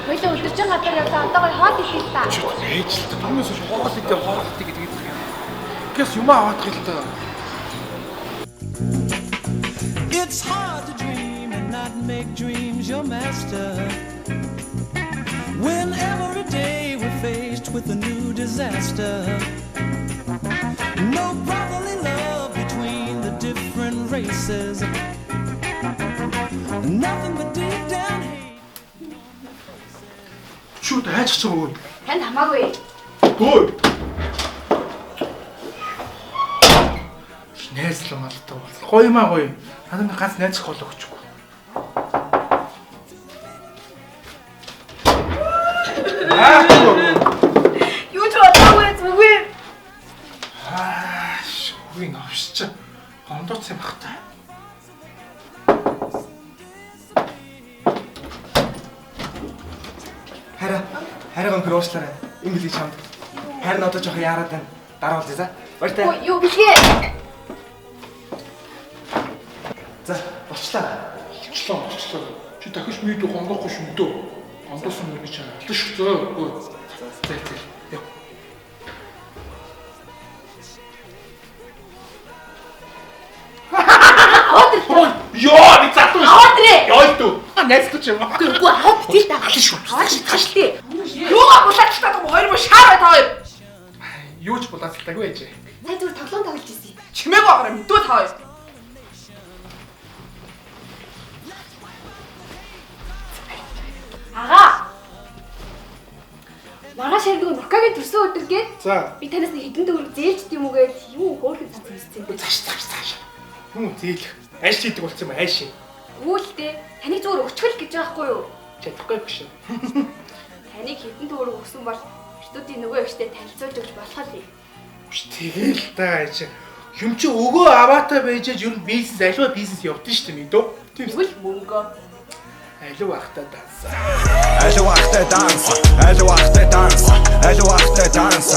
Хоёул өдөржин гадар явлаа одоогоо хоол идэх та. Ээж л та түүнээс хоол идэх гэдэг. Гэс юм аваад хэл та. It's hard to dream and not make dreams your master. When every day we're faced with a new disaster. No brotherly love between the different races. Nothing but deep down hate. Шүүд хайчих ч юм уу? Танд хамаагүй. Гүй. Найзлаа малтай бол. Гоё маа гоё. Надад ганц найз хол өгчихгүй. Юу ч бодоогүй зүгээр. Шүүгийн авшиж гомдооц юм бах та. Хараа гонхор уушлаарай. Инглиш чамд. Харин одоо жоох яарад байна. Дараа уулзъя за. Баяртай. Юу бишгээ. За, болчлаа. Чи дахиж мэдүү гондоохгүй шүү дөө. Гондоосон мөр гэж алдсан шүү зөө. За. Ёо, би цаатуу. Аваатрээ. Ёо. Найзлууч юм. Үгүй аваад битээ та. Тааш Тий. Юугаа булаацтай хоёр мөр шаарай та хоёр. Юу ч булаацтайгүй ээж. Най зүгээр тоглоом тоглож ирсэн. Чимээг байгаараа мэдүү та хоёр. Ага. Маргааш хэрэг Нуркагийн төрсөн өдөр гээд За. би танаас нэг хэдэн төгрөг зээлчд юм уу гээд юу хөөрхөн цанц хэлсэн. Цааш. Юм зээлэх. Айш хийдэг болсон юм айш. Үүлдээ таныг зүгээр өчгөл гэж байхгүй юу? Чадахгүй биш. Таныг хэдэн төгрөг өгсөн бол эртүүдийн нөгөө ихтэй танилцуулж өгч болох л юм. Тэгэл та ээж. Юм чи өгөө аваатай байж ер нь бизнес аливаа бизнес явдсан шүү дээ мэдөө. Тийм Тэгвэл мөнгө. аливаа ахтай данс. Aливаа ахтай данс.